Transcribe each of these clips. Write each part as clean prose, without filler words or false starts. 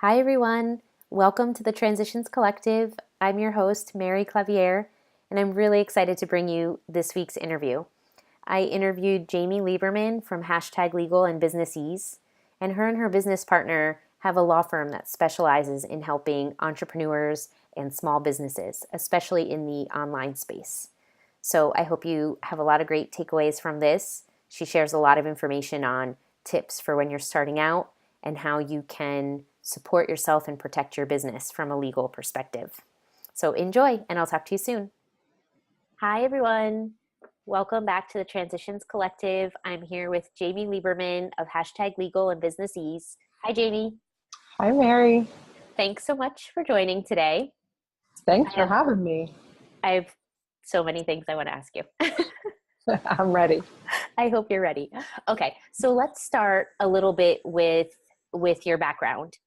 Hi, everyone. Welcome to the Transitions Collective. I'm your host, Mary Clavier, and I'm really excited to bring you this week's interview. I interviewed Jamie Lieberman from #Legal and Businessese, and her business partner have a law firm that specializes in helping entrepreneurs and small businesses, especially in the online space. So I hope you have a lot of great takeaways from this. She shares a lot of information on tips for when you're starting out and how you can support yourself and protect your business from a legal perspective. So enjoy, and I'll talk to you soon. Hi, everyone. Welcome back to the Transitions Collective. I'm here with Jamie Lieberman of #Legal and Businessese. Hi, Jamie. Hi, Mary. Thanks so much for joining today. Thanks for having me. I have so many things I want to ask you. I'm ready. I hope you're ready. Okay, so let's start a little bit with your background.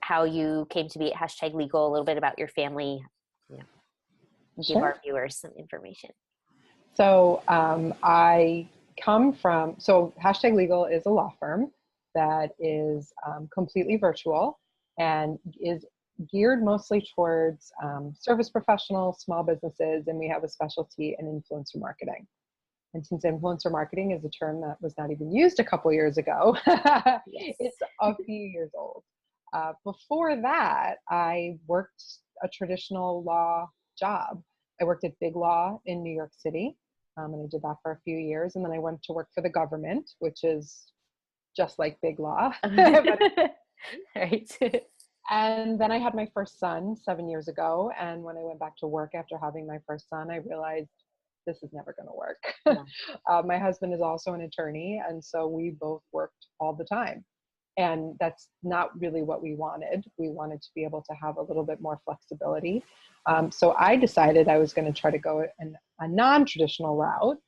How you came to be at #Legal, a little bit about your family. Give Sure. our viewers some information. So I come from, #Legal is a law firm that is completely virtual and is geared mostly towards service professionals, small businesses, and we have a specialty in influencer marketing. And since influencer marketing is a term that was not even used a couple years ago, Yes. It's a few years old. Before that, I worked a traditional law job. I worked at Big Law in New York City, and I did that for a few years. And then I went to work for the government, which is just like Big Law. Right. And then I had my first son 7 years ago. And when I went back to work after having my first son, I realized this is never going to work. Yeah. My husband is also an attorney, and so we both worked all the time. And that's not really what we wanted. We wanted to be able to have a little bit more flexibility. So I decided I was going to try to go a non-traditional route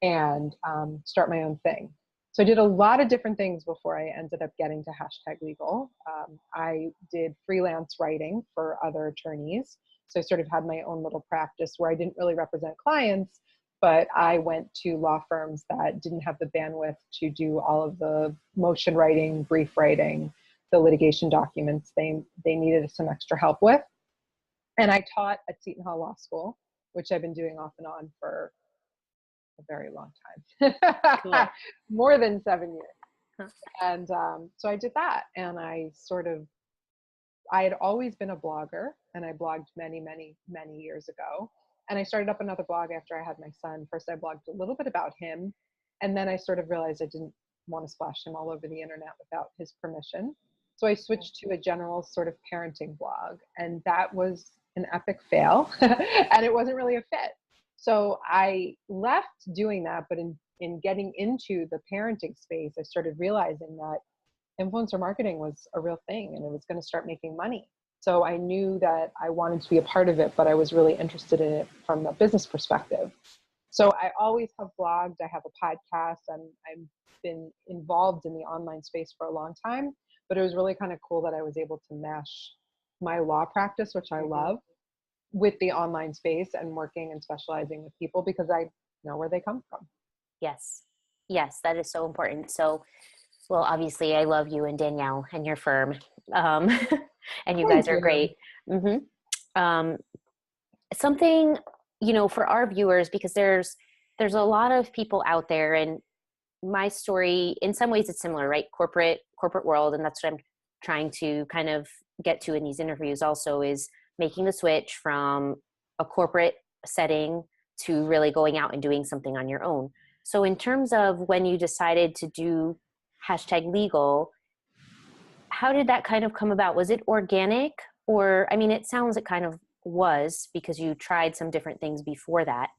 and start my own thing. So I did a lot of different things before I ended up getting to #Legal. I did freelance writing for other attorneys. So I sort of had my own little practice where I didn't really represent clients, but I went to law firms that didn't have the bandwidth to do all of the motion writing, brief writing, the litigation documents they needed some extra help with. And I taught at Seton Hall Law School, which I've been doing off and on for a very long time, Cool. more than 7 years. Huh. And so I did that, and I had always been a blogger, and I blogged many, many, many years ago. And I started up another blog after I had my son. First, I blogged a little bit about him, and then I sort of realized I didn't want to splash him all over the internet without his permission. So I switched to a general sort of parenting blog, and that was an epic fail, and it wasn't really a fit. So I left doing that, but in getting into the parenting space, I started realizing that influencer marketing was a real thing and it was going to start making money. So I knew that I wanted to be a part of it, but I was really interested in it from a business perspective. So I always have blogged. I have a podcast. I've been involved in the online space for a long time, but it was really kind of cool that I was able to mesh my law practice, which I love, with the online space and working and specializing with people because I know where they come from. Yes. Yes, that is so important. So, well, obviously, I love you and Danielle and your firm, and you guys are great. Something, for our viewers, because there's a lot of people out there, and my story, in some ways, it's similar, right? Corporate world, and that's what I'm trying to kind of get to in these interviews. Also, is making the switch from a corporate setting to really going out and doing something on your own. So, in terms of when you decided to do #Legal, how did that kind of come about? Was it organic? Or, I mean, it sounds it kind of was because you tried some different things before that.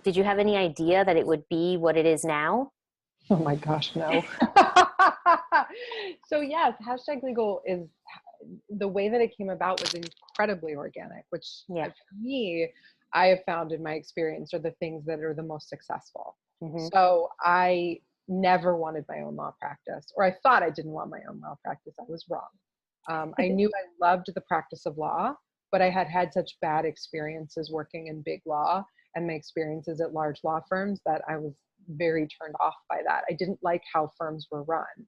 Did you have any idea that it would be what it is now? Oh my gosh, no. So yes, #Legal is, the way that it came about was incredibly organic, which for me, I have found in my experience are the things that are the most successful. Mm-hmm. So I never wanted my own law practice, or I thought I didn't want my own law practice. I was wrong. I knew I loved the practice of law, but I had had such bad experiences working in big law and my experiences at large law firms that I was very turned off by that. I didn't like how firms were run.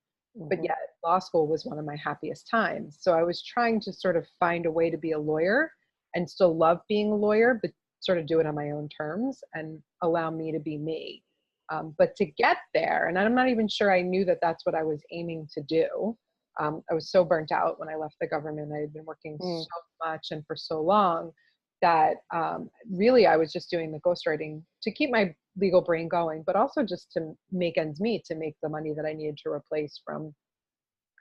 but yet law school was one of my happiest times. So I was trying to sort of find a way to be a lawyer and still love being a lawyer, but sort of do it on my own terms and allow me to be me. But to get there, and I'm not even sure I knew that that's what I was aiming to do. I was so burnt out when I left the government. I had been working so much and for so long that really I was just doing the ghostwriting to keep my legal brain going, but also just to make ends meet, to make the money that I needed to replace from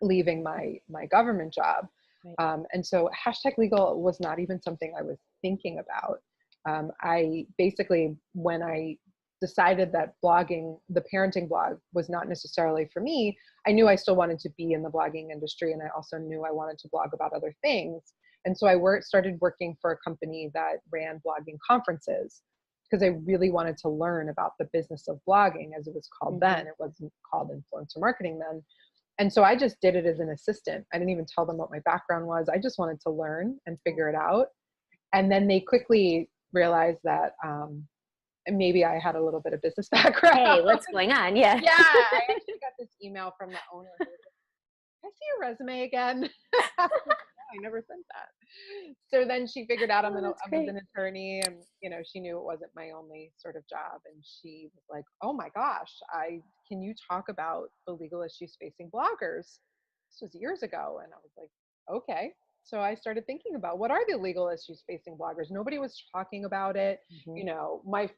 leaving my government job. Right. And so hashtag legal was not even something I was thinking about. I basically, when I decided that blogging, the parenting blog, was not necessarily for me, I knew I still wanted to be in the blogging industry, and I also knew I wanted to blog about other things. And so I started working for a company that ran blogging conferences because I really wanted to learn about the business of blogging, as it was called then. It wasn't called influencer marketing then. And so I just did it as an assistant. I didn't even tell them what my background was. I just wanted to learn and figure it out. And then they quickly realized that maybe I had a little bit of business background. Hey, what's going on? Yeah. Yeah, I actually got this email from the owner. Who was like, "Can I see your resume again?" I never sent that. So then she figured out I was an attorney, and she knew it wasn't my only sort of job. And she was like, "Oh my gosh, can you talk about the legal issues facing bloggers?" This was years ago, and I was like, "Okay." So I started thinking about what are the legal issues facing bloggers. Nobody was talking about it. My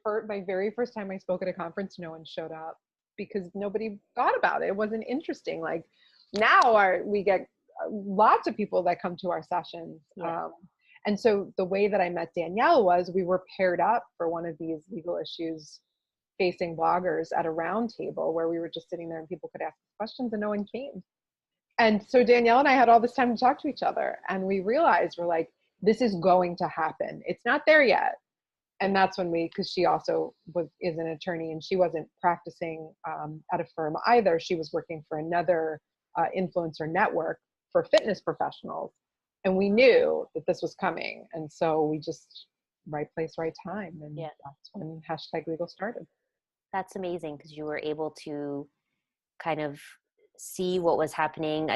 very first time I spoke at a conference, no one showed up because nobody thought about it. It wasn't interesting. Like now we get lots of people that come to our sessions. Yeah. And so the way that I met Danielle was we were paired up for one of these legal issues facing bloggers at a round table where we were just sitting there and people could ask questions and no one came. And so Danielle and I had all this time to talk to each other, and we realized we're like, this is going to happen. It's not there yet. And that's when because she also is an attorney, and she wasn't practicing at a firm either. She was working for another influencer network for fitness professionals. And we knew that this was coming. And so we just, right place, right time. And that's when hashtag legal started. That's amazing because you were able to kind of see what was happening.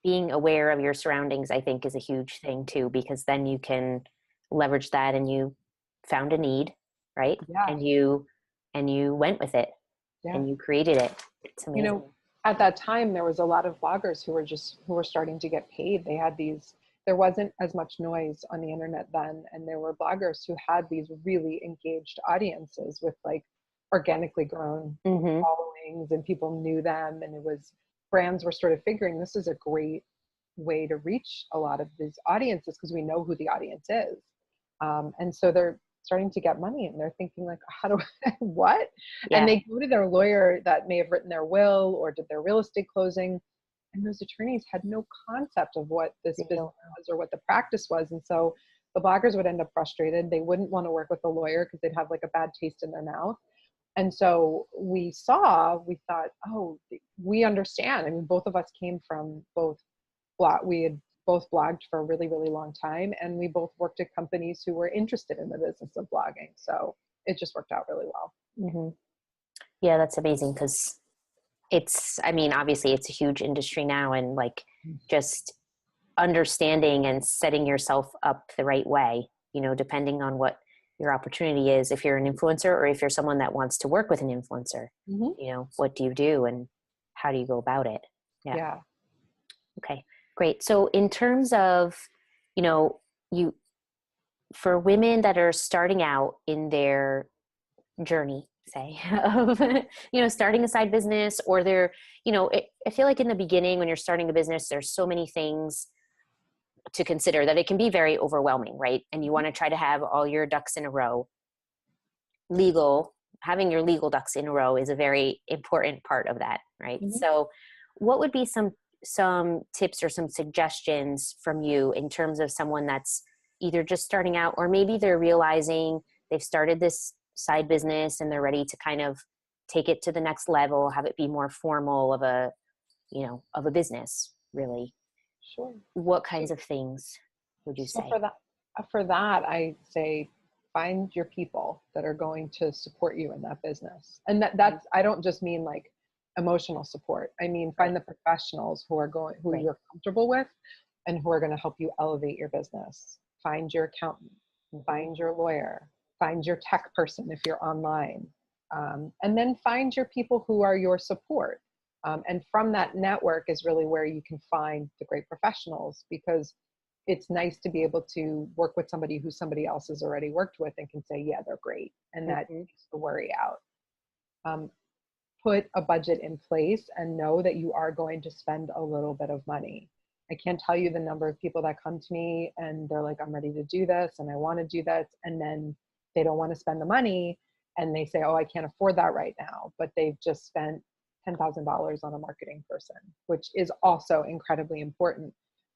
Being aware of your surroundings, I think, is a huge thing too, because then you can leverage that, and you found a need, right? Yeah. And you went with it, and you created it. It's amazing. At that time, there was a lot of bloggers who were starting to get paid. They had there wasn't as much noise on the internet then, and there were bloggers who had these really engaged audiences with like organically grown followings, and people knew them, and brands were sort of figuring this is a great way to reach a lot of these audiences because we know who the audience is. And so they're starting to get money, and they're thinking like, how do what? Yeah. And they go to their lawyer that may have written their will or did their real estate closing, and those attorneys had no concept of what this business was or what the practice was. And so the bloggers would end up frustrated. They wouldn't want to work with a lawyer because they'd have like a bad taste in their mouth. And so we thought, oh, we understand. I mean, both of us came from we had both blogged for a really, really long time. And we both worked at companies who were interested in the business of blogging. So it just worked out really well. Mm-hmm. Yeah, that's amazing because obviously it's a huge industry now, and like just understanding and setting yourself up the right way, depending on what your opportunity is, if you're an influencer or if you're someone that wants to work with an influencer, what do you do and how do you go about it? Yeah. Okay, great. So in terms of, for women that are starting out in their journey, say, of, starting a side business, or they're, I feel like in the beginning when you're starting a business, there's so many things to consider that it can be very overwhelming, right? And you want to try to have all your ducks in a row. Having your legal ducks in a row is a very important part of that, right? Mm-hmm. So what would be some tips or some suggestions from you in terms of someone that's either just starting out, or maybe they're realizing they've started this side business and they're ready to kind of take it to the next level, have it be more formal of a business, really? Sure. What kinds of things would you say? For that, I say find your people that are going to support you in that business. And that's, I don't just mean like emotional support. I mean, find the professionals who Right. you're comfortable with and who are going to help you elevate your business. Find your accountant, find your lawyer, find your tech person if you're online, and then find your people who are your support. And from that network is really where you can find the great professionals, because it's nice to be able to work with somebody who somebody else has already worked with and can say, yeah, they're great. And that takes the worry out. Put a budget in place and know that you are going to spend a little bit of money. I can't tell you the number of people that come to me and they're like, I'm ready to do this and I want to do this. And then they don't want to spend the money and they say, oh, I can't afford that right now. But they've just spent $10,000 on a marketing person, which is also incredibly important.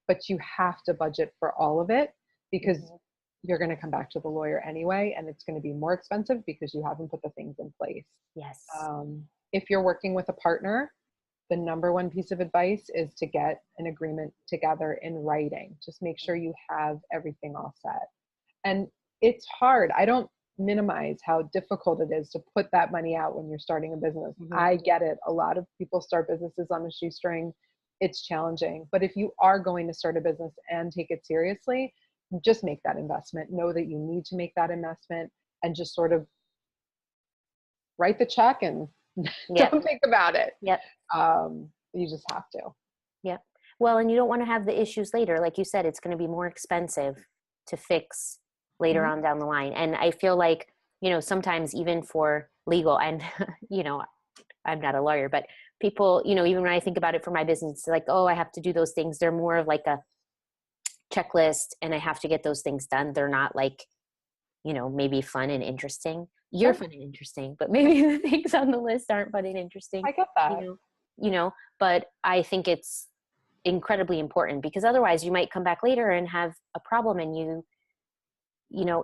But you have to budget for all of it, because you're going to come back to the lawyer anyway, and it's going to be more expensive because you haven't put the things in place. Yes. If you're working with a partner, the number one piece of advice is to get an agreement together in writing. Just make sure you have everything all set. And it's hard. I don't minimize how difficult it is to put that money out when you're starting a business. I get it. A lot of people start businesses on a shoestring. It's challenging. But if you are going to start a business and take it seriously, just make that investment. Know that you need to make that investment and just sort of write the check and don't think about it. Yep. You just have to. Yep. Well, and you don't want to have the issues later. Like you said, it's going to be more expensive to fix later on down the line. And I feel like, sometimes even for legal and, I'm not a lawyer, but people, even when I think about it for my business, it's like, oh, I have to do those things. They're more of like a checklist and I have to get those things done. They're not like, maybe fun and interesting. You're fun and interesting, but maybe the things on the list aren't fun and interesting. I get that. But I think it's incredibly important, because otherwise you might come back later and have a problem and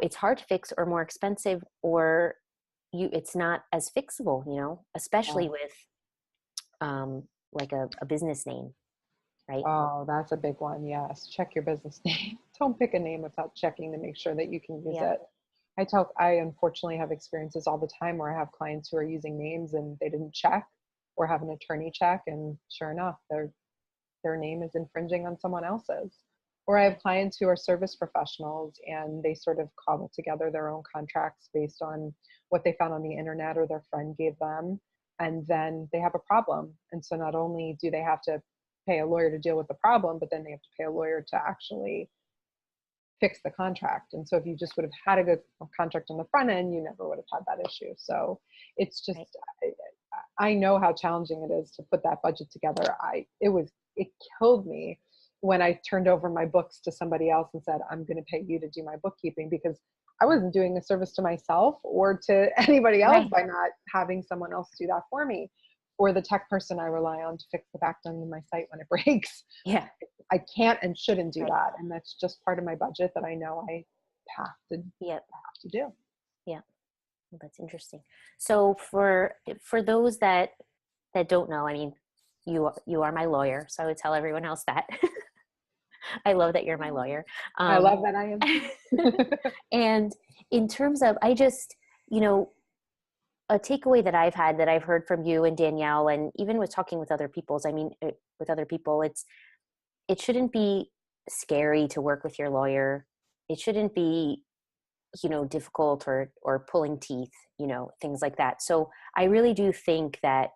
it's hard to fix or more expensive, or it's not as fixable, especially with like a business name, right? Oh, that's a big one. Yes. Check your business name. Don't pick a name without checking to make sure that you can use it. I unfortunately have experiences all the time where I have clients who are using names and they didn't check or have an attorney check, and sure enough, their name is infringing on someone else's. Or I have clients who are service professionals and they sort of cobble together their own contracts based on what they found on the internet or their friend gave them, and then they have a problem. And so not only do they have to pay a lawyer to deal with the problem, but then they have to pay a lawyer to actually fix the contract. And so if you just would have had a good contract on the front end, you never would have had that issue. So it's just, I know how challenging it is to put that budget together. It killed me when I turned over my books to somebody else and said, I'm going to pay you to do my bookkeeping, because I wasn't doing a service to myself or to anybody else by not having someone else do that for me. Or the tech person I rely on to fix the back end of my site when it breaks. Yeah. I can't and shouldn't do that. And that's just part of my budget that I know I have to do. Yeah. Well, that's interesting. So for those that don't know, I mean, you are my lawyer, so I would tell everyone else that. I love that you're my lawyer. I love that I am. And in terms of, I just, a takeaway that I've had, that I've heard from you and Danielle, and even with talking with other people, it shouldn't be scary to work with your lawyer. It shouldn't be, difficult or pulling teeth, things like that. So I really do think that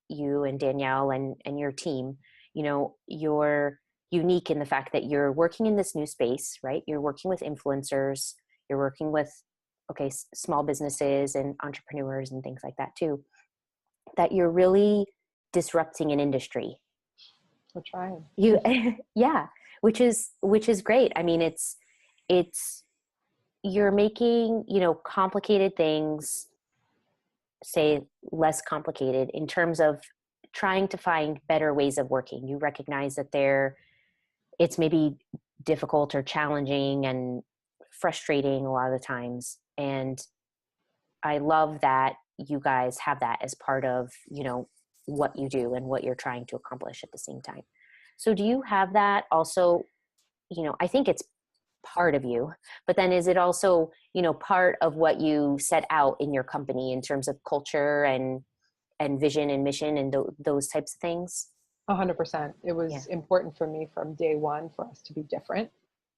you and Danielle and your team, you're unique in the fact that you're working in this new space, right? You're working with influencers, you're working with, small businesses and entrepreneurs and things like that too, that you're really disrupting an industry. We're trying. Yeah, which is great. I mean, it's you're making, complicated things, say, less complicated in terms of trying to find better ways of working. You recognize that it's maybe difficult or challenging and frustrating a lot of the times. And I love that you guys have that as part of, what you do and what you're trying to accomplish at the same time. So do you have that also? I think it's part of you, but then is it also, part of what you set out in your company in terms of culture and and vision and mission and those types of things? 100%. It was important for me from day one for us to be different.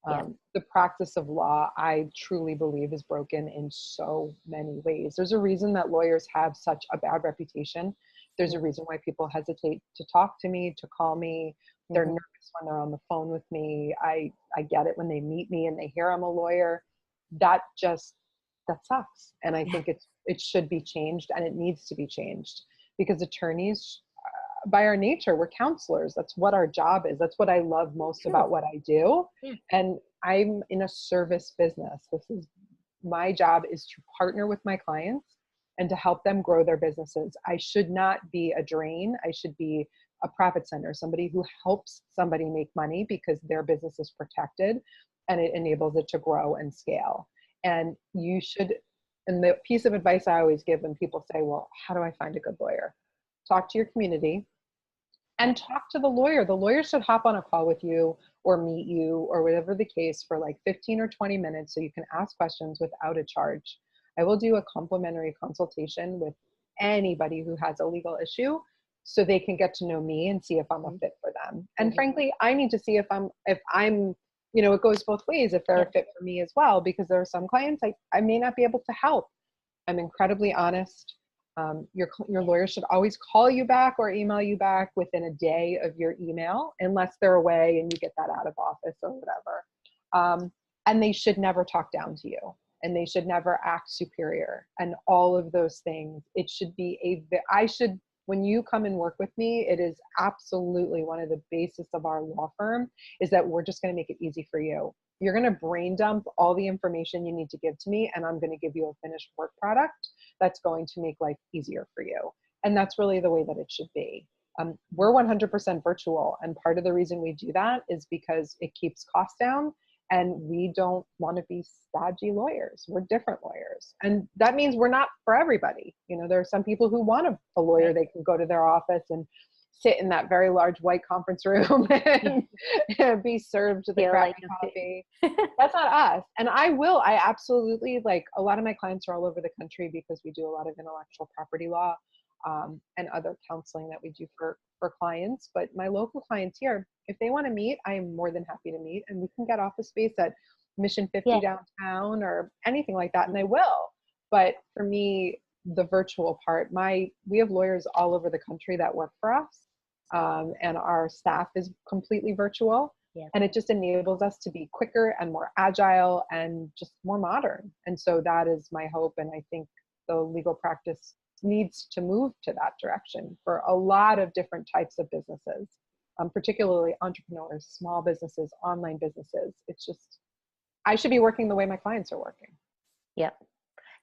Yeah. The practice of law, I truly believe, is broken in so many ways. There's a reason that lawyers have such a bad reputation. There's a reason why people hesitate to talk to me, to call me. They're nervous when they're on the phone with me. I get it when they meet me and they hear I'm a lawyer. That sucks. And I think it should be changed, and it needs to be changed, because attorneys, by our nature, we're counselors. That's what our job is. That's what I love most about what I do. And I'm in a service business. My job is to partner with my clients and to help them grow their businesses. I should not be a drain. I should be a profit center, somebody who helps somebody make money because their business is protected and it enables it to grow and scale. And and the piece of advice I always give when people say, well, how do I find a good lawyer? Talk to your community and talk to the lawyer. The lawyer should hop on a call with you or meet you or whatever the case for like 15 or 20 minutes so you can ask questions without a charge. I will do a complimentary consultation with anybody who has a legal issue so they can get to know me and see if I'm a fit for them. And frankly, I need to see if I'm, it goes both ways, if they're a fit for me as well, because there are some clients I may not be able to help. I'm incredibly honest. Your lawyer should always call you back or email you back within a day of your email, unless they're away and you get that out of office or whatever. And they should never talk down to you, and they should never act superior, and all of those things. It should be when you come and work with me, it is absolutely one of the basis of our law firm is that we're just going to make it easy for you. You're going to brain dump all the information you need to give to me, and I'm going to give you a finished work product that's going to make life easier for you. And that's really the way that it should be. We're 100% virtual. And part of the reason we do that is because it keeps costs down, and we don't want to be stodgy lawyers. We're different lawyers. And that means we're not for everybody. There are some people who want a lawyer. They can go to their office and sit in that very large white conference room and be served the crappy coffee. That's not us. And I absolutely, a lot of my clients are all over the country because we do a lot of intellectual property law and other counseling that we do for clients. But my local clients here, if they want to meet, I am more than happy to meet, and we can get office space at Mission 50 downtown or anything like that. And I will. But for me, the virtual part, we have lawyers all over the country that work for us. And our staff is completely virtual, and it just enables us to be quicker and more agile and just more modern. And so that is my hope. And I think the legal practice needs to move to that direction for a lot of different types of businesses, particularly entrepreneurs, small businesses, online businesses. It's just, I should be working the way my clients are working. Yep.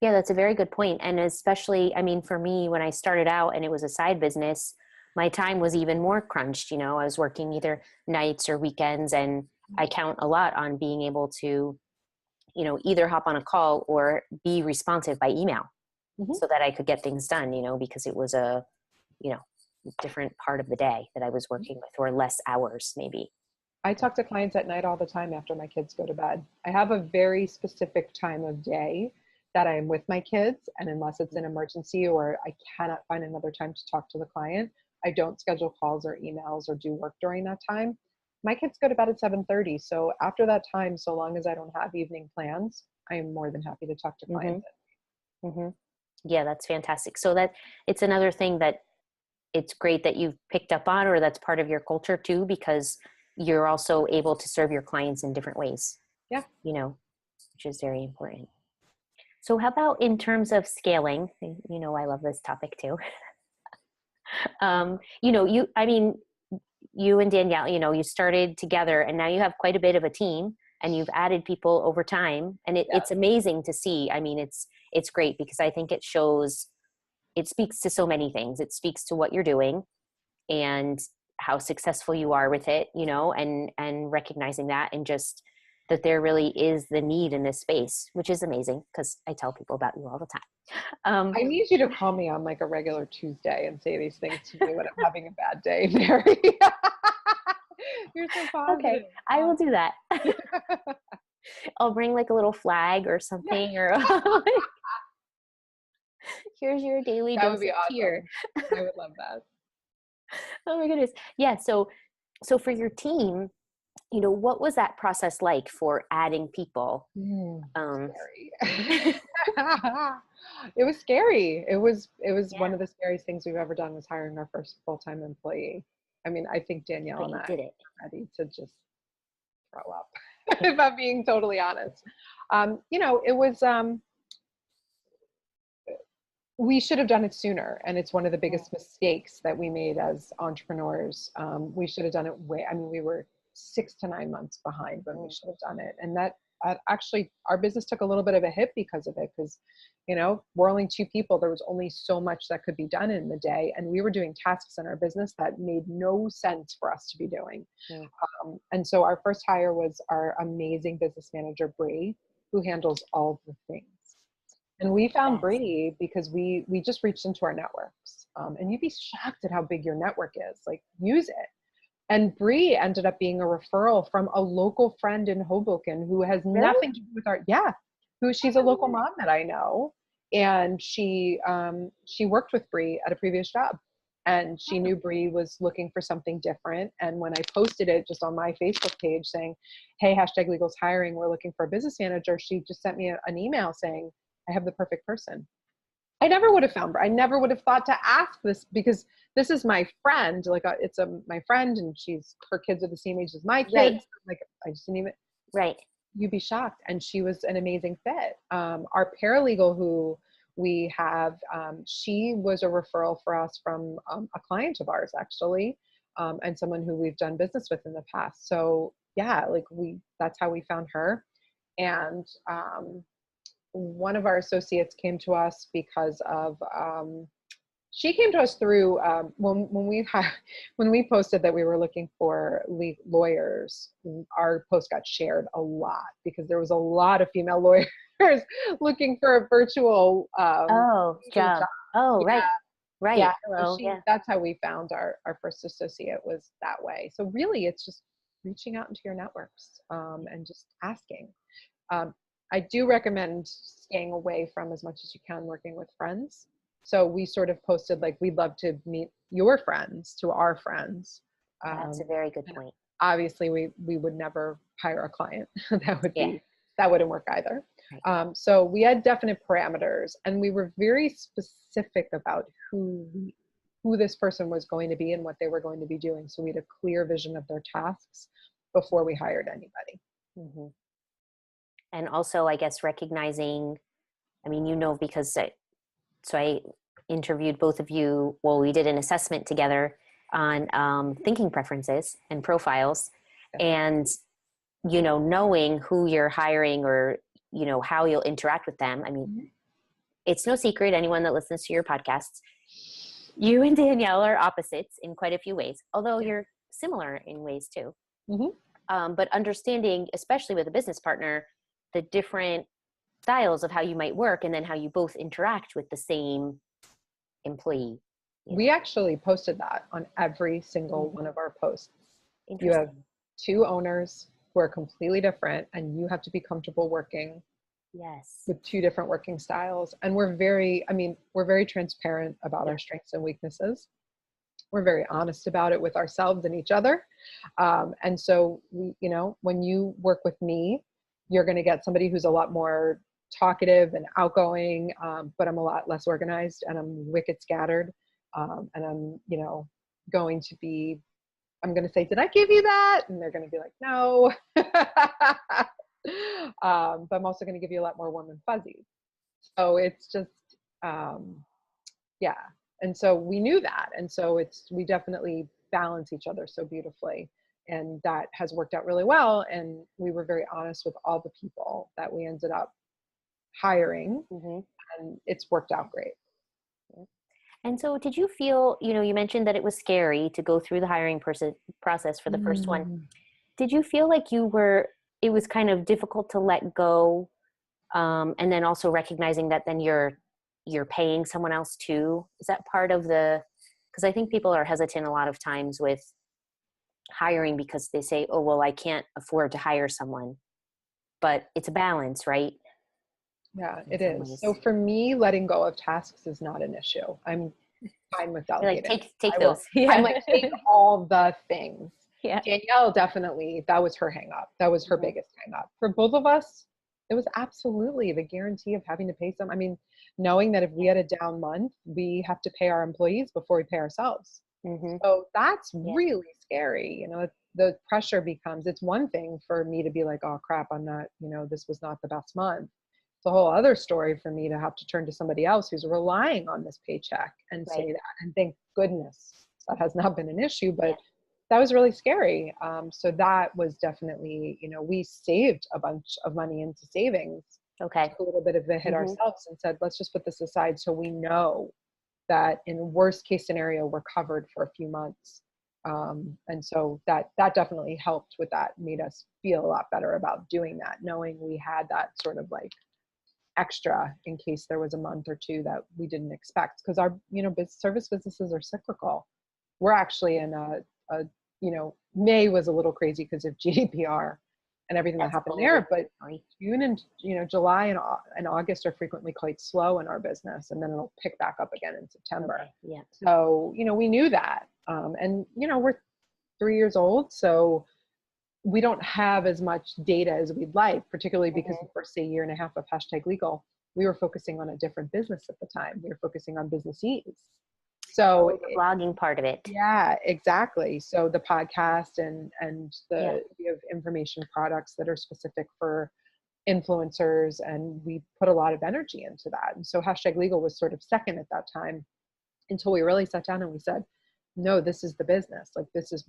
Yeah, that's a very good point. And especially, for me, when I started out and it was a side business, my time was even more crunched. I was working either nights or weekends, and I count a lot on being able to, either hop on a call or be responsive by email so that I could get things done, because it was a, different part of the day that I was working with, or less hours maybe. I talk to clients at night all the time after my kids go to bed. I have a very specific time of day that I am with my kids, and unless it's an emergency or I cannot find another time to talk to the client, I don't schedule calls or emails or do work during that time. My kids go to bed at 7:30. So after that time, so long as I don't have evening plans, I am more than happy to talk to clients. Yeah, that's fantastic. So that it's another thing that it's great that you've picked up on, or that's part of your culture too, because you're also able to serve your clients in different ways. Yeah. Which is very important. So how about in terms of scaling? I love this topic too. You and Danielle, you started together, and now you have quite a bit of a team, and you've added people over time, and it's amazing to see. It's great because I think it speaks to so many things. It speaks to what you're doing and how successful you are with it, and recognizing that, and just that there really is the need in this space, which is amazing because I tell people about you all the time. I need you to call me on a regular Tuesday and say these things to me when I'm having a bad day, Mary. You're so positive. Okay, I will do that. I'll bring a little flag or something, or Here's your daily That dose would be of cheer. awesome. I would love that. Oh my goodness. Yeah. So for your team, what was that process like for adding people? Scary. It was scary. It was one Yeah, of the scariest things we've ever done was hiring our first full-time employee. I mean, I think Danielle but and you I did it. are ready to just throw up, Yeah. if I'm being totally honest. It was, we should have done it sooner. And it's one of the biggest mistakes that we made as entrepreneurs. We should have done it we were 6 to 9 months behind when we should have done it. And that actually, our business took a little bit of a hit because of it. Because, we're only 2 people. There was only so much that could be done in the day. And we were doing tasks in our business that made no sense for us to be doing. Mm. And so our first hire was our amazing business manager, Bree, who handles all the things. And we found Yes. Bree because we just reached into our networks. And you'd be shocked at how big your network is. Like, use it. And Bree ended up being a referral from a local friend in Hoboken who has Really? nothing to do with she's a local mom that I know. And she worked with Bree at a previous job. And she knew Bree was looking for something different. And when I posted it just on my Facebook page saying, hey, #Legal's hiring, we're looking for a business manager, she just sent me an email saying, I have the perfect person. I never would have found her. I never would have thought to ask this because this is my friend. Like, my friend, and her kids are the same age as my kids. Right. Like, I just didn't even. Right. You'd be shocked. And she was an amazing fit. Our paralegal who we have, she was a referral for us from a client of ours, actually, and someone who we've done business with in the past. So yeah, that's how we found her. And one of our associates came to us because of she came to us through when we posted that we were looking for lawyers. Our post got shared a lot because there was a lot of female lawyers looking for a virtual job. Oh, yeah. right. Yeah, Hello. so Yeah. that's how we found our first associate, was that way. So really, it's just reaching out into your networks and just asking. I do recommend staying away from, as much as you can, working with friends. So we sort of posted like, we'd love to meet your friends to our friends. That's a very good point. Obviously, we would never hire a client. Yeah. That wouldn't work either. Right. So we had definite parameters, and we were very specific about who this person was going to be and what they were going to be doing. So we had a clear vision of their tasks before we hired anybody. Mm-hmm. And also, I guess, recognizing, because I interviewed both of you. Well, we did an assessment together on thinking preferences and profiles, and, knowing who you're hiring or, how you'll interact with them. It's no secret, anyone that listens to your podcasts, you and Danielle are opposites in quite a few ways, although you're similar in ways too. Mm-hmm. But understanding, especially with a business partner, the different styles of how you might work and then how you both interact with the same employee. We actually posted that on every single one of our posts. You have 2 owners who are completely different, and you have to be comfortable working with 2 different working styles. And we're very transparent about our strengths and weaknesses. We're very honest about it with ourselves and each other. And so when you work with me, you're going to get somebody who's a lot more talkative and outgoing, but I'm a lot less organized, and I'm wicked scattered. And I'm going to say, did I give you that? And they're going to be like, no. But I'm also going to give you a lot more warm and fuzzy. So it's just, yeah. And so we knew that. And so we definitely balance each other so beautifully. And that has worked out really well. And we were very honest with all the people that we ended up hiring. Mm-hmm. And it's worked out great. And so did you feel, you mentioned that it was scary to go through the hiring process for the first one. Did you feel like it was kind of difficult to let go? And then also recognizing that then you're paying someone else too? Is that part of because I think people are hesitant a lot of times with hiring because they say, oh, well, I can't afford to hire someone, but it's a balance, right? Yeah, in it some is. So ways. for me, letting go of tasks is not an issue. I'm fine with You're like, delegating. take I will. those. I'm Yeah. like, take all the things. Yeah. Danielle, definitely, that was her hang up. That was her Mhm. biggest hang up. For both of us, it was absolutely the guarantee of having to pay some. I mean, knowing that if we had a down month, we have to pay our employees before we pay ourselves. Mhm. So that's Yeah. really scary. The pressure becomes, it's one thing for me to be like, oh crap, I'm not, this was not the best month. It's a whole other story for me to have to turn to somebody else who's relying on this paycheck and Right. say that. And thank goodness that has not been an issue, Yeah. but that was really scary. So that was definitely, we saved a bunch of money into savings, Okay. took a little bit of the hit Mhm. ourselves and said, let's just put this aside so we know that in the worst case scenario, we're covered for a few months. And so that definitely helped with that, made us feel a lot better about doing that, knowing we had that sort of like extra in case there was a month or two that we didn't expect. Because our, service businesses are cyclical. We're actually in May was a little crazy because of GDPR and everything that That's a happened whole there. But different story. June and July and August are frequently quite slow in our business, and then it'll pick back up again in September. Okay. Yeah. So we knew that, and we're 3 years old, so we don't have as much data as we'd like, particularly because the first year and a half of #legal, we were focusing on a different business at the time. We were focusing on Businessese. So Oh, the blogging part of it. yeah, exactly. So the podcast and Yeah. we have information products that are specific for influencers, and we put a lot of energy into that. And so #legal was sort of second at that time until we really sat down and we said, no, this is the business. Like this is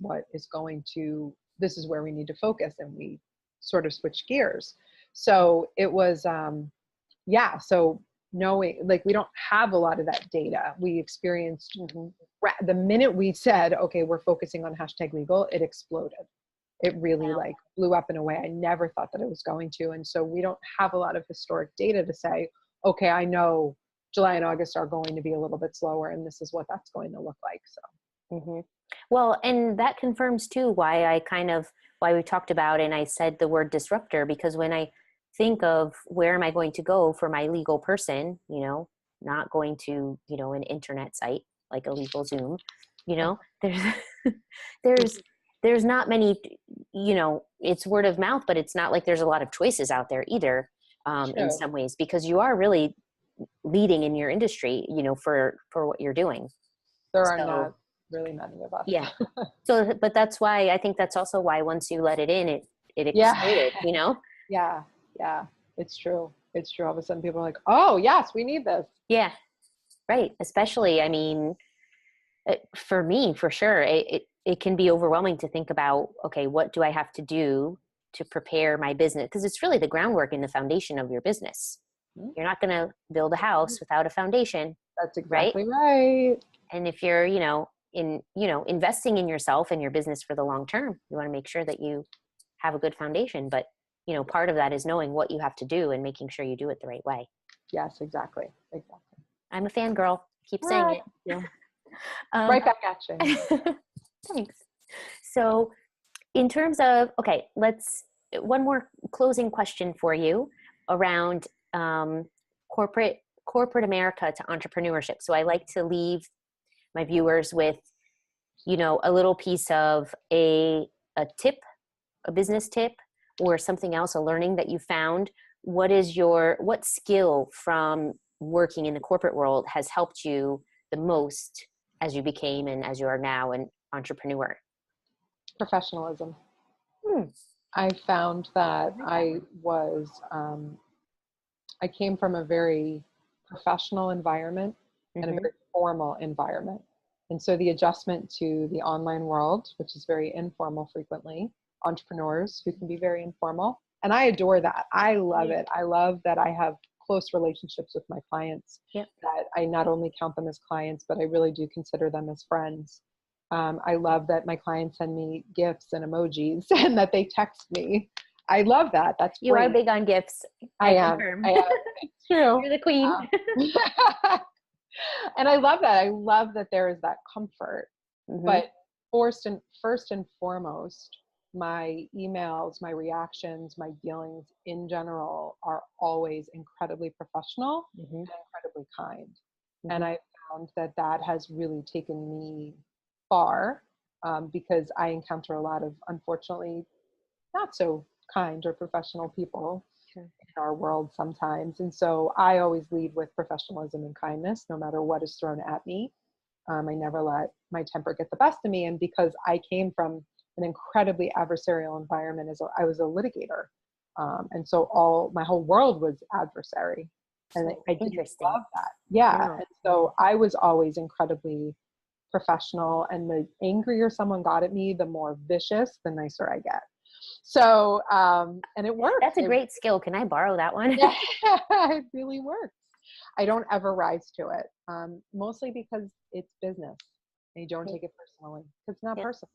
this is where we need to focus. And we sort of switched gears. So it was, so knowing, like, we don't have a lot of that data. We experienced the minute we said, okay, we're focusing on #legal, it exploded. It really Wow. like blew up in a way I never thought that it was going to. And so we don't have a lot of historic data to say, okay, I know July and August are going to be a little bit slower and this is what that's going to look like. So. Mm-hmm. Well, and that confirms too why we talked about, and I said the word disruptor, because when I think of where am I going to go for my legal person, not going to, an internet site like a legal Zoom, there's, there's, there's not many, it's word of mouth, but it's not like there's a lot of choices out there either, in some ways, because you are really leading in your industry, for what you're doing. There are not really many of us. Yeah. So, but that's why, I think that's also why once you let it in, it exploded, Yeah. Yeah. It's true. It's true. All of a sudden people are like, oh yes, we need this. Yeah. Right. Especially, I mean, for me, for sure, it can be overwhelming to think about, okay, what do I have to do to prepare my business? Because it's really the groundwork and the foundation of your business. Mm-hmm. You're not going to build a house without a foundation. That's exactly right. And if you're, investing in yourself and your business for the long term, you want to make sure that you have a good foundation. But, part of that is knowing what you have to do and making sure you do it the right way. Yes, exactly. I'm a fangirl. Keep saying it. Yeah. Right back at you. Thanks. So in terms of, okay, one more closing question for you around corporate America to entrepreneurship. So I like to leave my viewers with, a little piece of a tip, a business tip, or something else, a learning that you found. What skill from working in the corporate world has helped you the most as you became and as you are now an entrepreneur? Professionalism. I found that I came from a very professional environment and a very formal environment. And so the adjustment to the online world, which is very informal frequently, entrepreneurs who can be very informal. And I adore that. I love it. I love that I have close relationships with my clients, that I not only count them as clients, but I really do consider them as friends. I love that my clients send me gifts and emojis and that they text me. I love that. That's you great. are big on gifts. I am. It's true. You're the queen. And I love that. I love that there is that comfort. But first and foremost, my emails, my reactions, my dealings in general are always incredibly professional Mm-hmm. and incredibly kind. Mm-hmm. And I found that has really taken me far, because I encounter a lot of, unfortunately, not so kind or professional people Sure. in our world sometimes. And so I always lead with professionalism and kindness, no matter what is thrown at me. I never let my temper get the best of me. And because I came from an incredibly adversarial environment, I was a litigator. And so my whole world was adversary. And So I didn't interesting. love that. Yeah. No. And so I was always incredibly professional. And the angrier someone got at me, the more vicious, the nicer I get. So, and it works. That's a great skill. Can I borrow that one? Yeah, it really works. I don't ever rise to it, mostly because it's business and you don't take it personally. It's not Yeah. personal.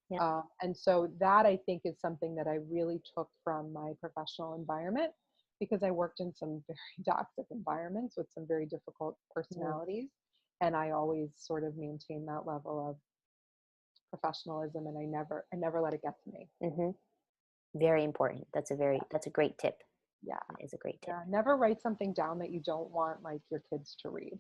Yeah. And so that, I think, is something that I really took from my professional environment, because I worked in some very toxic environments with some very difficult personalities. And I always sort of maintained that level of professionalism, and I never let it get to me. Mm-hmm. Very important. That's a great tip. Yeah. That is a great tip. Yeah. Never write something down that you don't want, like, your kids to read.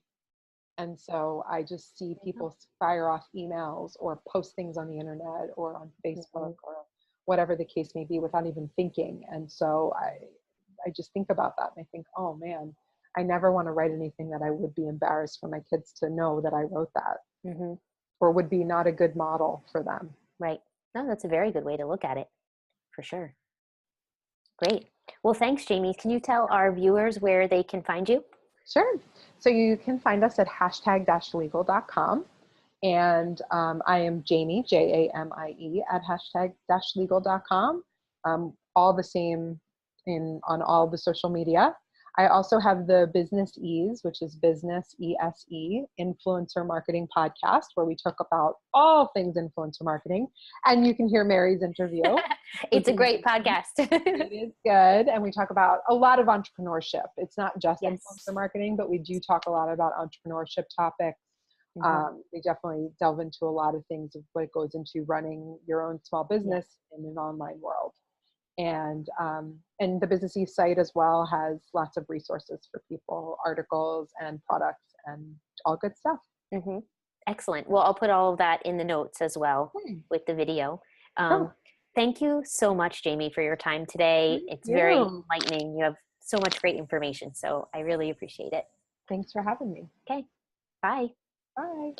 And so I just see people fire off emails or post things on the internet or on Facebook or whatever the case may be without even thinking. And so I just think about that, and I think, oh man, I never want to write anything that I would be embarrassed for my kids to know that I wrote that, Mm-hmm. or would be not a good model for them. Right. No, that's a very good way to look at it, for sure. Great. Well, thanks, Jamie. Can you tell our viewers where they can find you? Sure. So you can find us at hashtag-legal.com. And I am Jamie, Jamie, at hashtag-legal.com. All the same on all the social media. I also have the Businessese, which is Businessese Influencer Marketing Podcast, where we talk about all things influencer marketing. And you can hear Mary's interview. It's a great podcast. It is good. And we talk about a lot of entrepreneurship. It's not just Yes. influencer marketing, but we do talk a lot about entrepreneurship topics. Mm-hmm. We definitely delve into a lot of things of what goes into running your own small business in an online world. And the Businessese site as well has lots of resources for people, articles and products and all good stuff. Mm-hmm. Excellent. Well, I'll put all of that in the notes as well with the video. Thank you so much, Jamie, for your time today. It's very enlightening. You have so much great information, so I really appreciate it. Thanks for having me. Okay. Bye. Bye.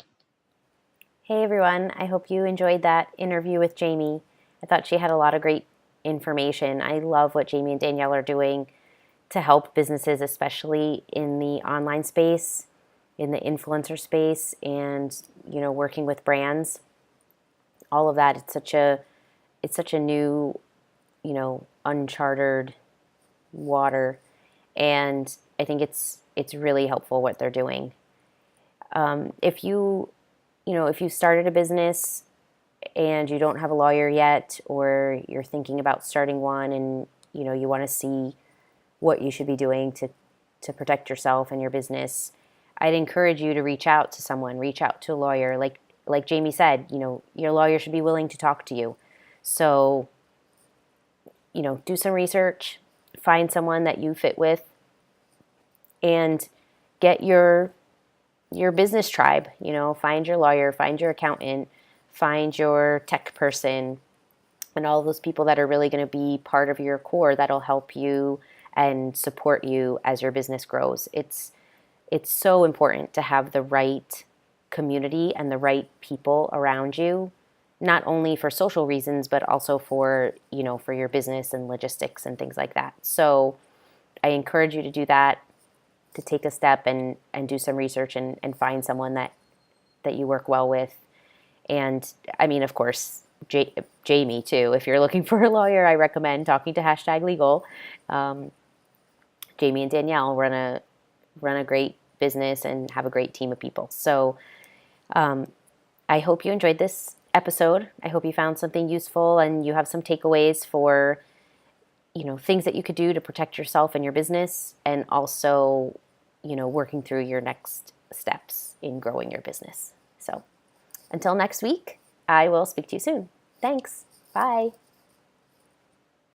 Hey, everyone. I hope you enjoyed that interview with Jamie. I thought she had a lot of great information. I love what Jamie and Danielle are doing to help businesses, especially in the online space, in the influencer space, and working with brands. All of that. It's such a new, uncharted water, and I think it's really helpful what they're doing. If you started a business and you don't have a lawyer yet, or you're thinking about starting one, and you want to see what you should be doing to protect yourself and your business, I'd encourage you to reach out to someone, reach out to a lawyer. Like Jamie said, your lawyer should be willing to talk to you. So, do some research, find someone that you fit with, and get your business tribe. Find your lawyer, find your accountant, find your tech person, and all those people that are really going to be part of your core that'll help you and support you as your business grows. It's so important to have the right community and the right people around you, not only for social reasons, but also for your business and logistics and things like that. So I encourage you to do that, to take a step and do some research and find someone that you work well with. And I mean, of course, Jamie too. If you're looking for a lawyer, I recommend talking to #legal. Jamie and Danielle run a great business and have a great team of people. So I hope you enjoyed this episode. I hope you found something useful and you have some takeaways for things that you could do to protect yourself and your business, and also working through your next steps in growing your business. So until next week, I will speak to you soon. Thanks. Bye.